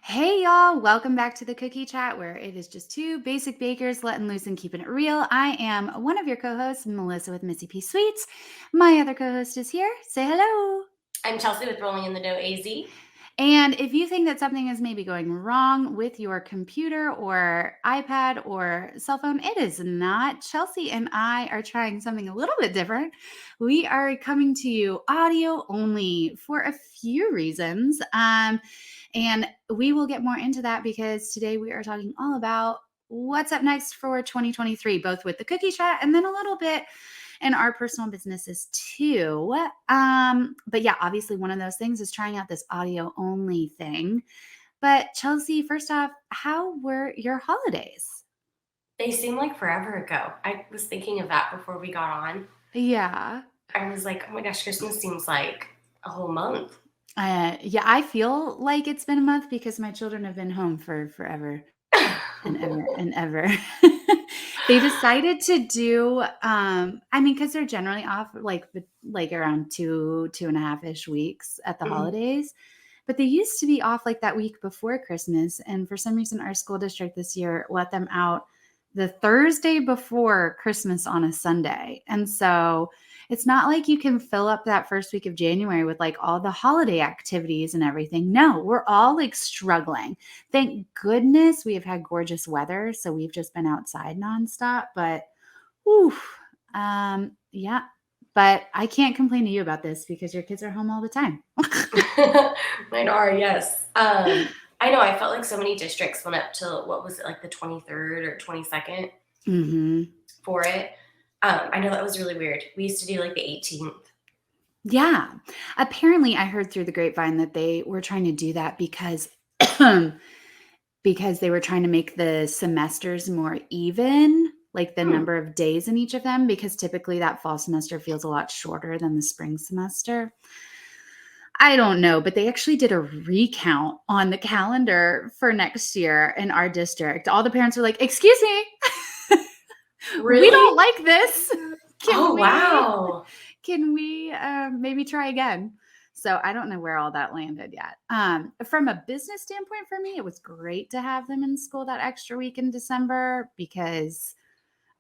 Hey y'all, welcome back to the Cookie Chat where it is just two basic bakers letting loose and keeping it real. I am one of your co-hosts, Melissa with Missy P Sweets. My other co-host is here. Say hello. I'm Chelsea with Rolling in the Dough AZ. And if you think that something is maybe going wrong with your computer or iPad or cell phone, it is not. Chelsea and I are trying something a little bit different. We are coming to you audio only for a few reasons. And we will get more into that because today we are talking all about what's up next for 2023, both with the cookie chat and then a little bit in our personal businesses too. But yeah, obviously one of those things is trying out this audio only thing. But Chelsea, first off, how were your holidays? They seem like forever ago. I was thinking of that before we got on. Yeah. I was like, oh my gosh, Christmas seems like a whole month. Yeah, I feel like it's been a month because my children have been home for forever and ever and ever. They decided to do, I mean, because they're generally off like around 2.5-ish weeks at the Mhm. holidays. But they used to be off like that week before Christmas. And for some reason, our school district this year let them out the Thursday before Christmas on a Sunday. And so it's not like you can fill up that first week of January with like all the holiday activities and everything. No, we're all like struggling. Thank goodness we have had gorgeous weather. So we've just been outside nonstop. But whew, yeah. But I can't complain to you about this because your kids are home all the time. Mine are, yes. I know, I felt like so many districts went up till, what was it, like the 23rd or 22nd Mm-hmm. for it. I know that was really weird. We used to do like the 18th. Yeah. Apparently, I heard through the grapevine that they were trying to do that because because they were trying to make the semesters more even, like the Hmm. number of days in each of them, because typically that fall semester feels a lot shorter than the spring semester. I don't know, but they actually did a recount on the calendar for next year in our district. All the parents were like, "Excuse me, we don't Really? like this. Can Oh, we wow. maybe try again?" So I don't know where all that landed yet. From a business standpoint, for me, it was great to have them in school that extra week in December because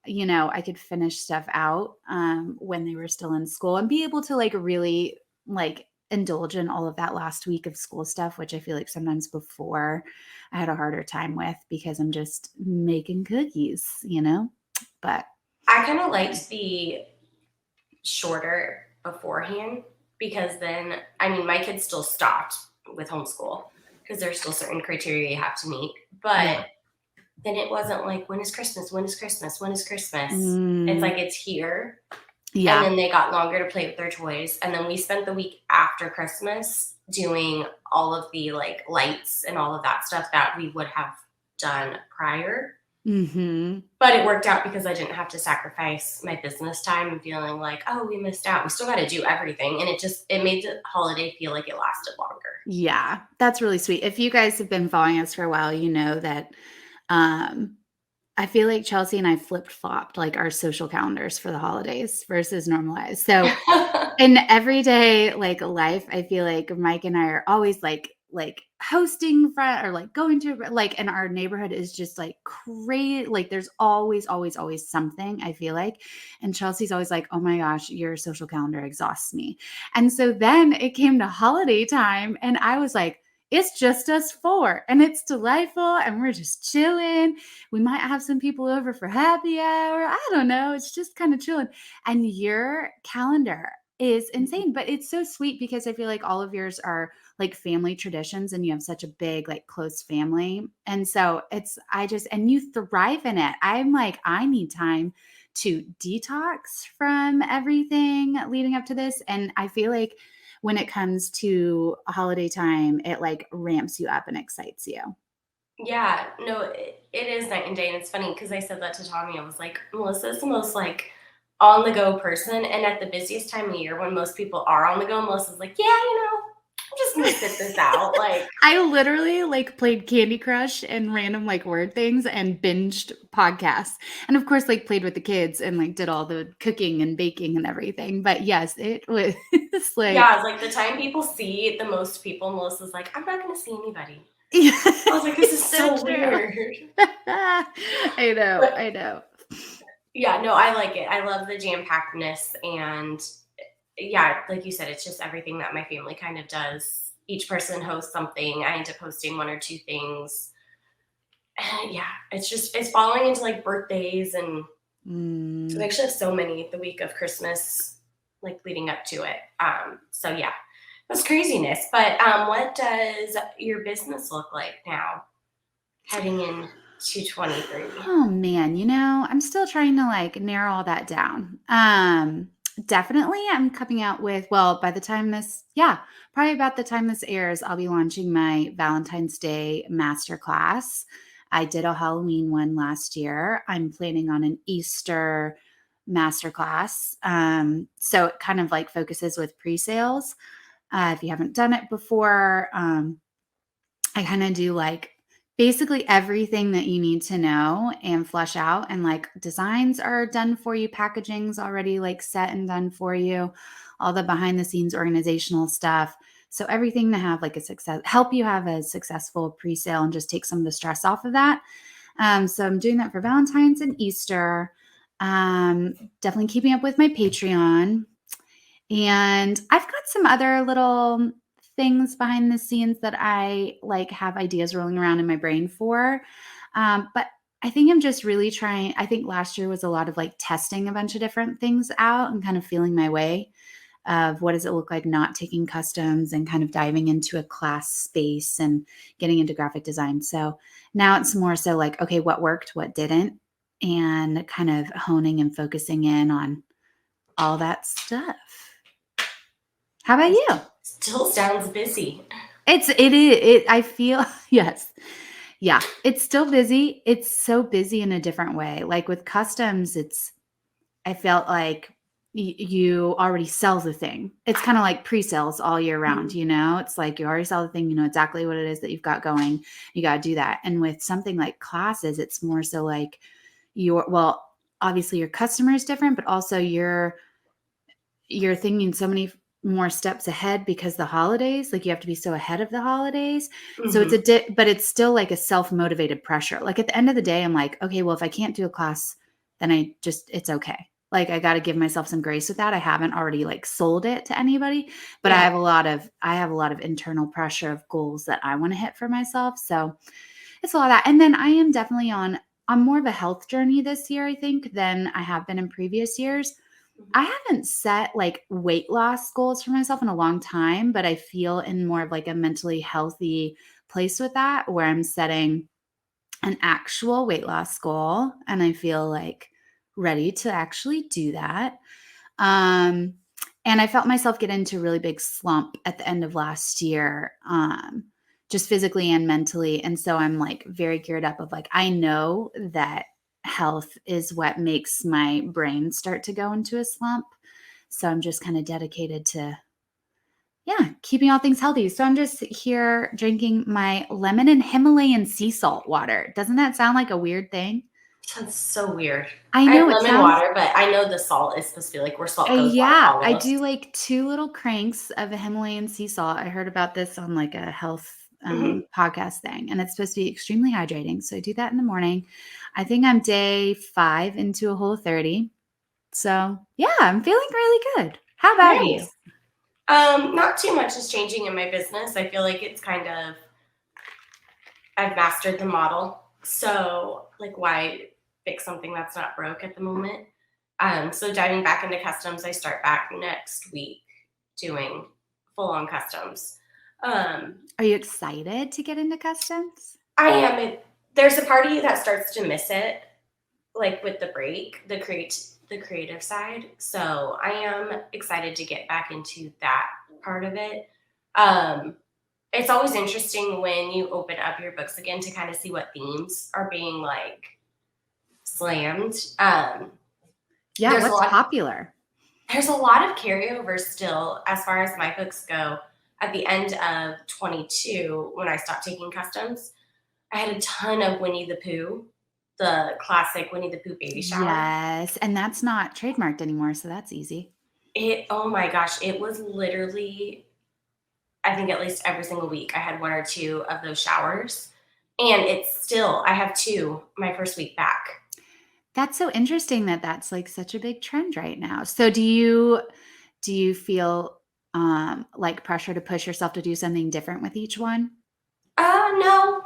I could finish stuff out when they were still in school and be able to like really like indulge in all of that last week of school stuff, which I feel like sometimes before I had a harder time with because I'm just making cookies. But I kind of liked the shorter beforehand because then, I mean, my kids still stopped with homeschool because there's still certain criteria you have to meet. But yeah. then it wasn't like, when is Christmas? When is Christmas? When is Christmas? It's Mm, like it's here. And yeah. then they got longer to play with their toys. And then we spent the week after Christmas doing all of the like lights and all of that stuff that we would have done prior. Mhm. But it worked out because I didn't have to sacrifice my business time and feeling like, oh, we missed out. We still got to do everything. And it made the holiday feel like it lasted longer. Yeah, that's really sweet. If you guys have been following us for a while, you know that um I feel like Chelsea and I flip-flopped like our social calendars for the holidays versus normalized. So in everyday like life, I feel like Mike and I are always like hosting front or like going to like and our neighborhood is just like crazy. Like there's always something, I feel like. And Chelsea's always like, "Oh my gosh, your social calendar exhausts me." And so then it came to holiday time and I was like, it's just us four and it's delightful and we're just chilling. We might have some people over for happy hour. I don't know. It's just kind of chilling. And your calendar is insane, but it's so sweet because I feel like all of yours are like family traditions and you have such a big, like close family. And so and you thrive in it. I'm like, I need time to detox from everything leading up to this. And I feel like when it comes to a holiday time, it like ramps you up and excites you. Yeah, no, it is night and day. And it's funny because I said that to Tommy. I was like, Melissa is the most like on the go person. And at the busiest time of year when most people are on the go, Melissa's like, yeah, I'm just going to sit this out. Like, I literally like played Candy Crush and random like word things and binged podcasts. And of course, like played with the kids and like did all the cooking and baking and everything. But yes, it was yeah, like, it's like the time people see the most people, Melissa's like, I'm not going to see anybody. I was like, this is It's so so true. weird. I know, But I know. yeah, no, I like it. I love the jam packedness. And yeah, like you said, it's just everything that my family kind of does. Each person hosts something. I end up hosting one or two things. Yeah, it's falling into like birthdays, and we Mm. actually have so many the week of Christmas, like leading up to it. So yeah, that's craziness. But what does your business look like now, heading into 23? Oh man, I'm still trying to like narrow all that down. Definitely I'm coming out with, well, by the time this, yeah, probably about the time this airs, I'll be launching my Valentine's Day masterclass. I did a Halloween one last year. I'm planning on an Easter masterclass. So it kind of like focuses with pre-sales. If you haven't done it before, I kind of do like basically everything that you need to know and flush out, and like designs are done for you, packaging's already like set and done for you, all the behind the scenes organizational stuff. So everything to have like a success, help you have a successful pre-sale and just take some of the stress off of that. So I'm doing that for Valentine's and Easter. Definitely keeping up with my Patreon. And I've got some other little things behind the scenes that I like have ideas rolling around in my brain for. But I think I'm just really trying. I think last year was a lot of like testing a bunch of different things out and kind of feeling my way of what does it look like not taking customs and kind of diving into a class space and getting into graphic design. So now it's more so like, okay, what worked, what didn't, and kind of honing and focusing in on all that stuff. How about It you? still sounds busy. I feel yes. Yeah, it's still busy. It's so busy in a different way. Like with customs, I felt like you already sell the thing. It's kind of like pre-sales all year round, Mhm. you know? It's like you already sell the thing, you know exactly what it is that you've got going. You got to do that. And with something like classes, it's more so like well, obviously your customer is different, but also you're thinking so many more steps ahead because the holidays, like you have to be so ahead of the holidays. So it's Mhm. but it's still like a self-motivated pressure. Like at the end of the day, I'm like, okay, well, if I can't do a class, then it's okay. Like I got to give myself some grace with that. I haven't already like sold it to anybody, but Yeah. I have a lot of internal pressure of goals that I want to hit for myself. So it's a lot of that. And then I'm more of a health journey this year, I think, than I have been in previous years. Mhm. I haven't set like weight loss goals for myself in a long time, but I feel in more of like a mentally healthy place with that, where I'm setting an actual weight loss goal and I feel like ready to actually do that. Um, and I felt myself get into a really big slump at the end of last year, just physically and mentally. And so I'm like very geared up of like, I know that health is what makes my brain start to go into a slump. So I'm just kind of dedicated to, yeah, keeping all things healthy. So I'm just here drinking my lemon and Himalayan sea salt water. Doesn't that sound like a weird thing? Sounds so weird. I I have know it lemon sounds. water, but I know the salt is supposed to be like where salt goes, water Yeah, I do follows. like 2 little cranks of a Himalayan sea salt. I heard about this on like a health, Mhm. podcast thing, and it's supposed to be extremely hydrating, so I do that in the morning. I think I'm day 5 into a Whole30. So, yeah, I'm feeling really good. How about you? Nice. Not too much is changing in my business. I feel like it's kind of I've mastered the model. So like why fix something that's not broke at the moment? So diving back into customs, I start back next week doing full on customs. Um, Are you excited to get into customs? I am. There's a party that starts to miss it, like with the break, the creative side. So I am excited to get back into that part of it. Um, it's always interesting when you open up your books again to kind of see what themes are being like slammed. Yeah, There's a what's lot. popular? There's a lot of carryover still as far as my books go. At the end of 22, when I stopped taking customs, I had a ton of Winnie the Pooh, the classic Winnie the Pooh baby shower. Yes, and that's not trademarked anymore, so that's easy. Oh my gosh, it was literally I think at least every single week I had 1 or 2 of those showers. And it's still, I have 2 my first week back. That's so interesting that that's like such a big trend right now. So do you feel like pressure to push yourself to do something different with each one? No,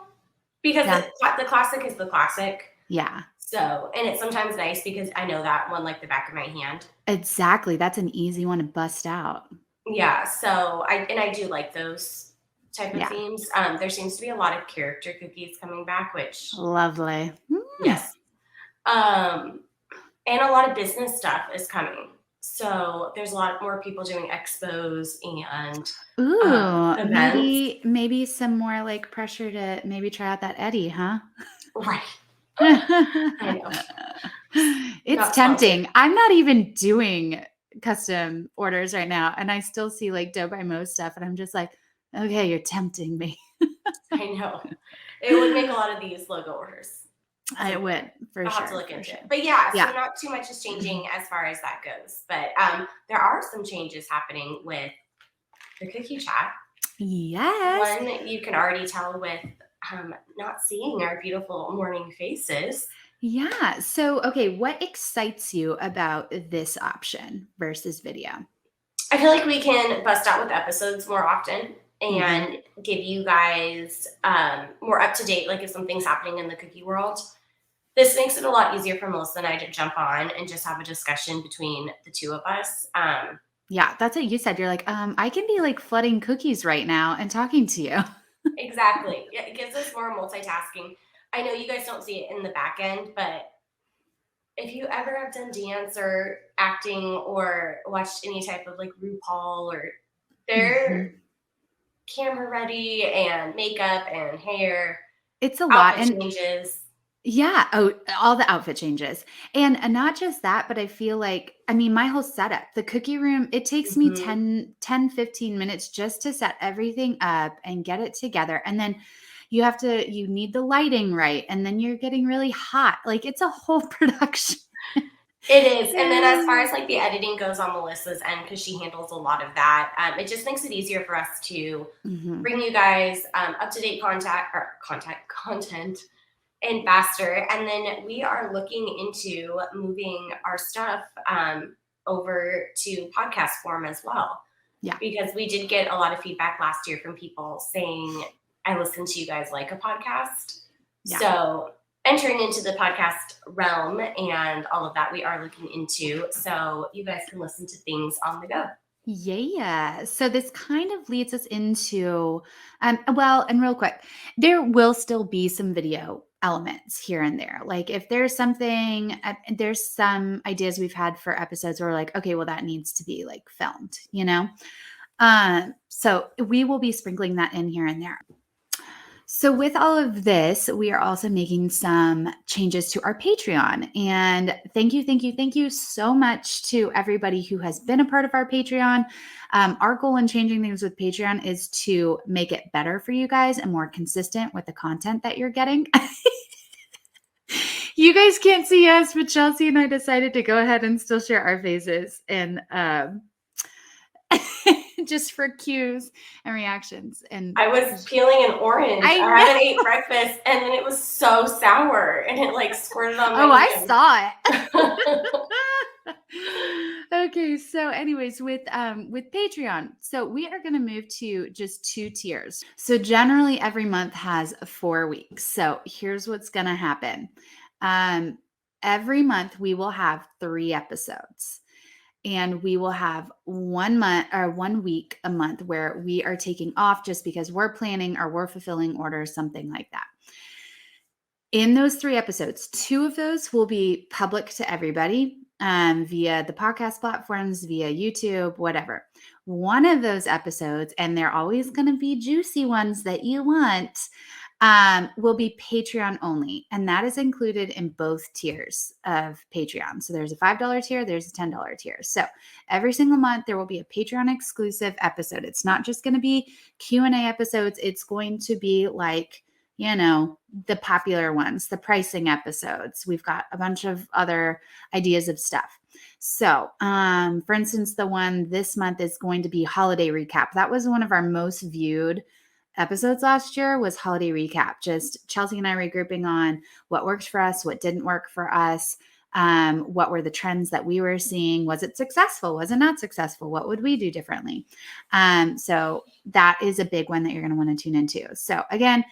because Yeah. the classic is the classic. Yeah. So, and it's sometimes nice because I know that one like the back of my hand. Exactly. That's an easy one to bust out. Yeah, so I do like those type of Yeah. themes. There seems to be a lot of character cookies coming back, which Lovely. yes. Um, and a lot of business stuff is coming. So there's a lot more people doing expos and Ooh, events. maybe some more like pressure to maybe try out that Eddie, huh? Right. I know. It's Not sponsored. tempting. I'm not even doing custom orders right now, and I still see like Dough by Mo stuff, and I'm just like, okay, you're tempting me. I know. It would make a lot of these logo orders. I So would for I'll have to sure, look for into sure. it. But yeah, so Yeah. not too much is changing as far as that goes. But there are some changes happening with the cookie chat. Yes. One, you can already tell with not seeing our beautiful morning faces. Yeah. So, okay, what excites you about this option versus video? I feel like we can bust out with episodes more often Mhm. and give you guys more up to date, like if something's happening in the cookie world. This makes it a lot easier for Melissa and I to jump on and just have a discussion between the two of us. Yeah, that's what you said. You're like, I can be like flooding cookies right now and talking to you. Exactly. It gives us more multitasking. I know you guys don't see it in the back end, but if you ever have done dance or acting or watched any type of like RuPaul or they're Mhm. camera ready and makeup and hair, It's a lot, outfit and changes. yeah, oh, all the outfit changes, and not just that, but I feel like I mean, my whole setup, the cookie room, it takes me Mhm. 10, 15 minutes just to set everything up and get it together, and then you need the lighting right, and then you're getting really hot, like, it's a whole production. It is. And then as far Yeah. as like the editing goes on Melissa's end, because she handles a lot of that, it just makes it easier for us to Mhm. bring you guys up to date content and faster. And then we are looking into moving our stuff over to podcast form as well, Yeah, because we did get a lot of feedback last year from people saying, I listen to you guys like a podcast. yeah. So entering into the podcast realm and all of that, we are looking into so you guys can listen to things on the go. Yeah. So this kind of leads us into, well, and real quick, there will still be some video elements here and there. Like if there's something, there's some ideas we've had for episodes where we're like, okay, well, that needs to be like filmed, you know? So we will be sprinkling that in here and there. So, with all of this, we are also making some changes to our Patreon. And thank you so much to everybody who has been a part of our Patreon. Our goal in changing things with Patreon is to make it better for you guys and more consistent with the content that you're getting. You guys can't see us, but Chelsea and I decided to go ahead and still share our faces and just for cues and reactions. And I was peeling an orange. I I know. haven't ate breakfast and then it was so sour and it like squirted on Oh, my I hand. saw it. Okay, so anyways, with Patreon, so we are going to move to just 2 tiers. So generally every month has 4 weeks. So here's what's going to happen. Um every month we will have 3 episodes. And we will have 1 month or 1 week a month where we are taking off just because we're planning or we're fulfilling orders, something like that. In those 3 episodes, 2 of those will be public to everybody, via the podcast platforms, via YouTube, whatever. One of those episodes, and they're always gonna be juicy ones that you want, will be Patreon only, and that is included in both tiers of Patreon. So there's a $5 tier, there's a $10 tier. So every single month there will be a Patreon exclusive episode. It's not just gonna be Q&A episodes, it's going to be like, you know, the popular ones, the pricing episodes. We've got a bunch of other ideas of stuff. So, for instance, the one this month is going to be holiday recap. That was one of our most viewed episodes last year, was holiday recap. Just Chelsea and I regrouping on what worked for us, what didn't work for us, what were the trends that we were seeing. Was it successful? Was it not successful? What would we do differently? So that is a big one that you're going to want to tune into. So again,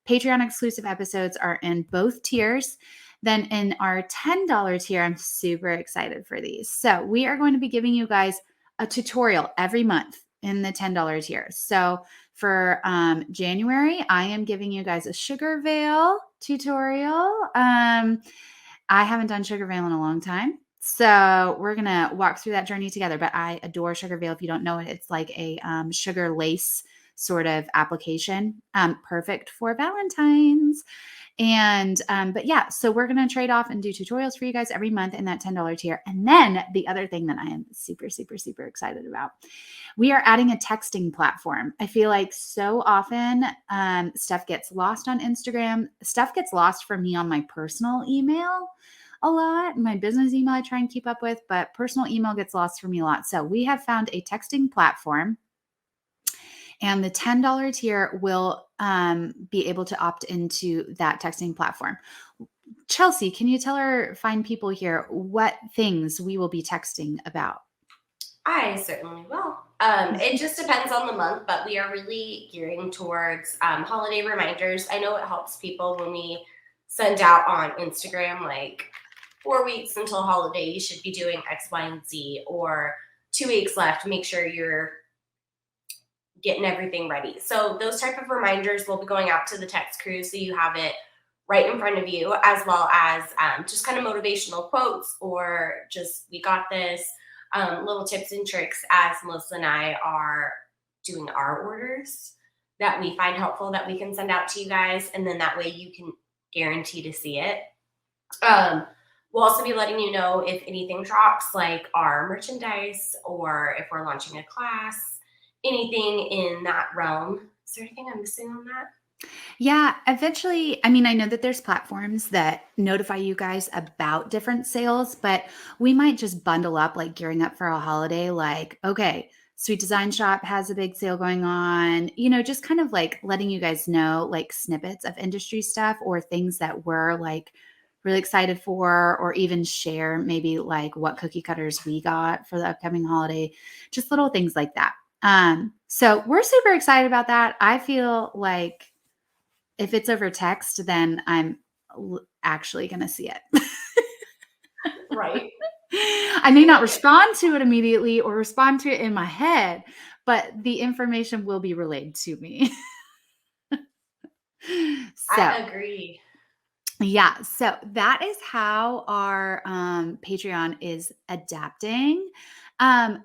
Patreon exclusive episodes are in both tiers. Then in our $10 tier, I'm super excited for these. So we are going to be giving you guys a tutorial every month in the $10 tier. So for January, I am giving you guys a sugar veil tutorial. I haven't done sugar veil in a long time. So we're going to walk through that journey together. But I adore sugar veil. If you don't know it, it's like a sugar lace sort of application, perfect for Valentine's. And, but yeah, so we're going to trade off and do tutorials for you guys every month in that $10 tier. And then the other thing that I am super, super, super excited about, we are adding a texting platform. I feel like so often stuff gets lost on Instagram. Stuff gets lost for me on my personal email a lot. My business email I try and keep up with, but personal email gets lost for me a lot. So we have found a texting platform. And the $10 tier will be able to opt into that texting platform. Chelsea, can you tell our fine people here what things we will be texting about? I certainly will. It just depends on the month, but we are really gearing towards holiday reminders. I know it helps people when we send out on Instagram, like 4 weeks until holiday, you should be doing X, Y, and Z, or 2 weeks left, make sure you're getting everything ready. So those type of reminders will be going out to the text crew, so you have it right in front of you, as well as just kind of motivational quotes, or just we got this, little tips and tricks as Melissa and I are doing our orders that we find helpful that we can send out to you guys, and then that way you can guarantee to see it. We'll also be letting you know if anything drops, like our merchandise, or if we're launching a class, anything in that realm. Is there anything I'm missing on that? Yeah, eventually, I mean, I know that there's platforms that notify you guys about different sales, but we might just bundle up, like gearing up for a holiday, like, okay, Sweet Design Shop has a big sale going on, just kind of like letting you guys know like snippets of industry stuff or things that we're like really excited for, or even share maybe like what cookie cutters we got for the upcoming holiday, just little things like that. So we're super excited about that. I feel like if it's over text, then I'm actually going to see it. Right. I may not respond to it immediately or respond to it in my head, but the information will be relayed to me. So, I agree. yeah, so that is how our Patreon is adapting.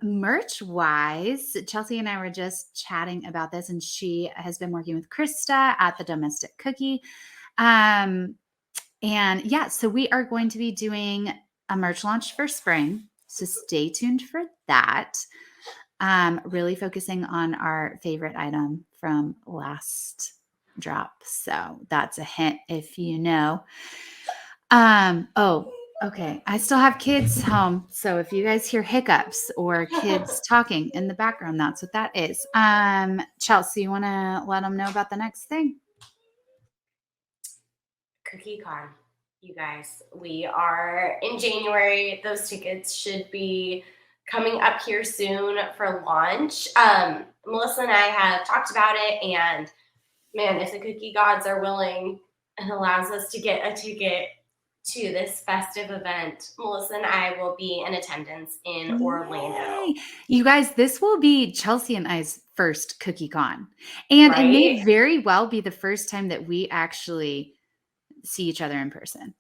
Merch wise, Chelsea and I were just chatting about this, and she has been working with Krista at the Domestic Cookie. And yeah, so we are going to be doing a merch launch for spring. So stay tuned for that. Really focusing on our favorite item from last drop. So that's a hint if you know. Oh, okay. I still have kids home. So if you guys hear hiccups or kids talking in the background, that's what that is. Chelsea, you want to let them know about the next thing? CookieCon, you guys. We are in January. Those tickets should be coming up here soon for launch. Melissa and I have talked about it, and man, if the cookie gods are willing and allows us to get a ticket to this festive event, Melissa and I will be in attendance in Orlando. Yay. You guys, this will be Chelsea and I's first Cookie Con. And it may Right? very well be the first time that we actually see each other in person.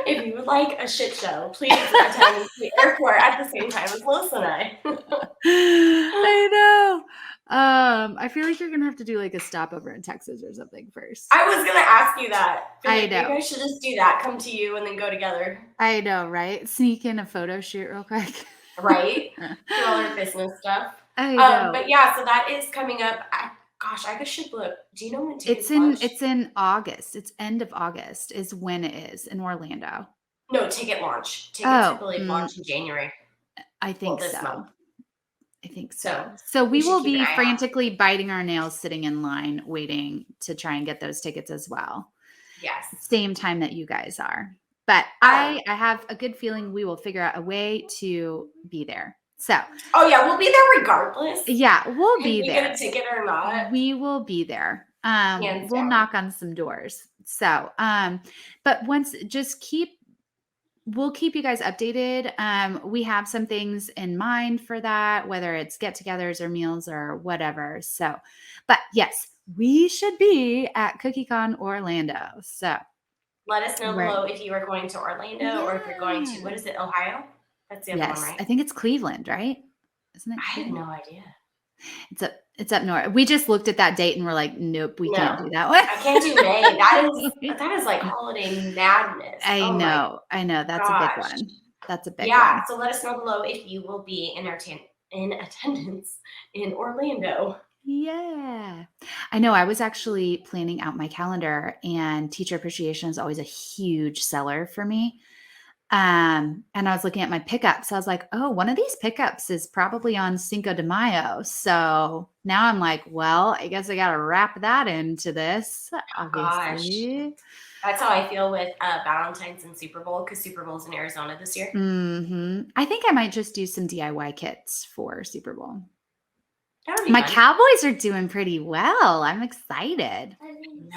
If you would like a shit show, please attend the airport at the same time as Melissa and I. I know. I feel like you're gonna have to do like a stopover in Texas or something first. I was gonna ask you that. Feel I like maybe know. I should just do that. Come to you and then go together. I know, right? Sneak in a photo shoot real quick. Right? Do all our business stuff. I know. But yeah, so that is coming up. Gosh, I should look. Do you know when tickets launch? It's in August. It's end of August is when it is in Orlando. No, ticket launch. Tickets, I Oh, believe, launch in January. I Well, think this month. so. I think So so. So we we should will keep an be eye out. frantically biting our nails sitting in line waiting to try and get those tickets as well. Yes. Same time that you guys are. But Um, I have a good feeling we will figure out a way to be there. So, oh yeah, we'll be there regardless yeah, we'll if be we get a there. ticket or not. We will be there. Hands We'll down. knock on some doors. So, but once just keep we'll keep you guys updated. We have some things in mind for that, whether it's get-togethers or meals or whatever. So, but yes, we should be at CookieCon Orlando. So Let us know we're below if you are going to Orlando or if you're going to, what yeah. is it, Ohio? That's the other one, Yes, right? I think it's Cleveland, right? Isn't it I have Cleveland? no idea. It's up north. We just looked at that date and we're like, nope, we can't No, do that one. I can't do May. That is like holiday madness. I Oh my know. I know. That's a big gosh. one. That's a big Yeah. one. So let us know below if you will be in attendance in Orlando. Yeah. I know I was actually planning out my calendar and teacher appreciation is always a huge seller for me. And I was looking at my pickups. I was like, oh, one of these pickups is probably on Cinco de Mayo. So now I'm like, well, I guess I got to wrap that into this, Oh gosh. obviously. That's how I feel with Valentine's and Super Bowl because Super Bowl's in Arizona this year. I think I might just do some DIY kits for Super Bowl. That would be My fun. Cowboys are doing pretty well. I'm excited.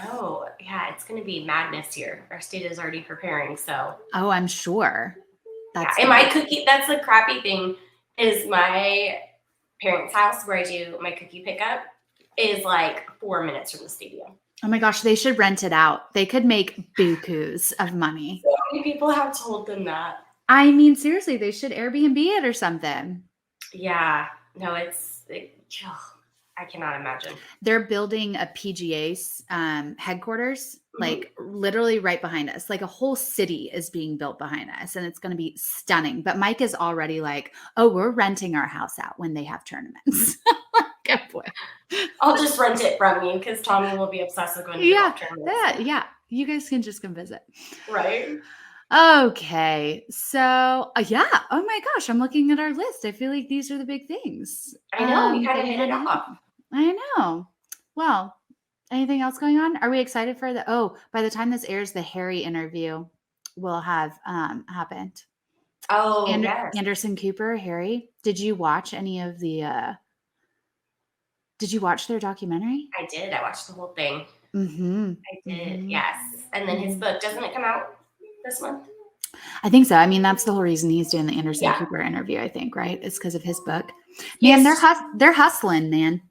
No, yeah, it's going to be madness here. Our state is already preparing, so Oh, I'm sure. yeah. That's And gonna my be cookie, that's the crappy thing, is my parents' house where I do my cookie pickup is like 4 minutes from the stadium. oh my gosh, they should rent it out. They could make bukus of money. So many people have told them that. I mean, seriously, they should Airbnb it or something. Yeah, no, I cannot imagine. They're building a PGA's headquarters, like literally right behind us. Like a whole city is being built behind us, and it's going to be stunning. But Mike is already like, "Oh, we're renting our house out when they have tournaments." Good boy. I'll just rent it from you because Tommy will be obsessed with going to the golf tournaments. Yeah. You guys can just come visit. Right? Okay. So, yeah. Oh my gosh, I'm looking at our list. I feel like these are the big things. I know, we kind that of we hit had it to hit off. on. I know. Well, anything else going on? Are we excited for by the time this airs, the Harry interview will have happened. Oh, yes. Anderson Cooper, Harry. Did you watch any of the did you watch their documentary? I did. I watched the whole thing. Mm-hmm. I did, Mm-hmm. yes. And then his book, doesn't it come out this month? I think so. I mean, that's the whole reason he's doing the Anderson Yeah. Cooper interview, I think, right? It's because of his book. Yes. Man, they're hustling, man.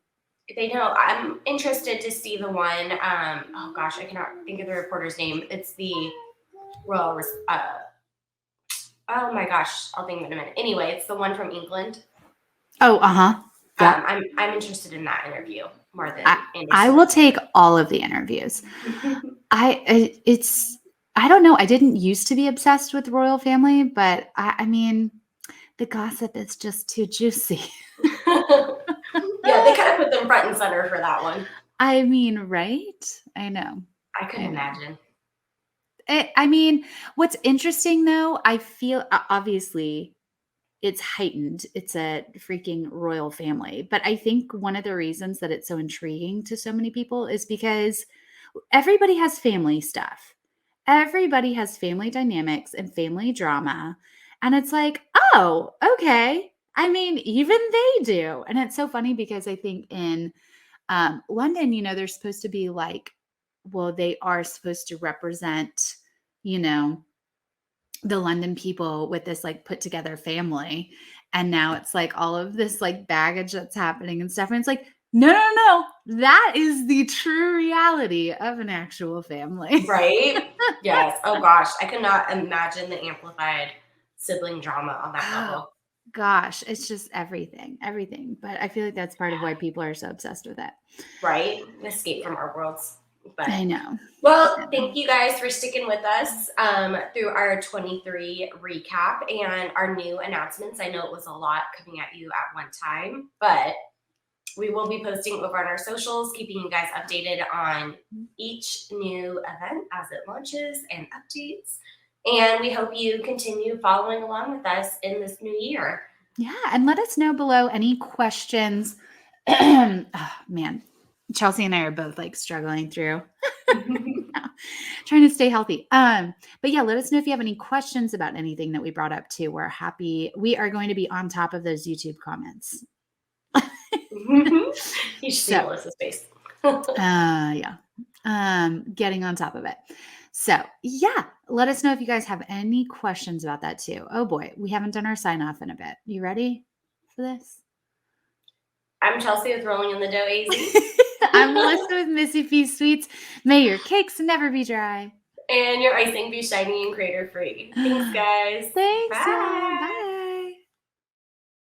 They know. I'm interested to see the one. Oh gosh, I cannot think of the reporter's name. It's the Royal. Oh my gosh, I'll think of it in a minute. Anyway, it's the one from England. Oh, uh-huh. Yeah. I'm interested in that interview more than I will take all of the interviews. I don't know. I didn't used to be obsessed with the royal family, but I mean, the gossip is just too juicy. Yeah, they kind of put them front and center for that one. I mean, right? I know. I couldn't imagine. I mean, what's interesting though, I feel obviously it's heightened. It's a freaking royal family. But I think one of the reasons that it's so intriguing to so many people is because everybody has family stuff. Everybody has family dynamics and family drama. And it's like, oh, okay. I mean, even they do. And it's so funny because I think in London, they're supposed to be like, well, they are supposed to represent, the London people with this like put together family. And now it's like all of this like baggage that's happening and stuff. And it's like, no. That is the true reality of an actual family. Right? Yes. Oh gosh. I could not imagine the amplified sibling drama on that level. Gosh, it's just everything. But I feel like that's part of why people are so obsessed with it. Right? Escape from our worlds. But I know. Well, thank you guys for sticking with us through our 23 recap and our new announcements. I know it was a lot coming at you at one time, but we will be posting over on our socials, keeping you guys updated on each new event as it launches and updates. And we hope you continue following along with us in this new year. Yeah. And let us know below any questions. Oh, man. Chelsea and I are both like struggling through trying to stay healthy. But yeah, let us know if you have any questions about anything that we brought up too. We're happy. We are going to be on top of those YouTube comments. You should see So, Melissa's face. yeah. Getting on top of it. So yeah, let us know if you guys have any questions about that too. Oh boy, we haven't done our sign off in a bit. You ready for this? I'm Chelsea with Rolling in the Dough AZ. I'm Melissa with Missy P Sweets. May your cakes never be dry. And your icing be shiny and crater free. Thanks, guys. Thanks, y'all. Bye. Bye.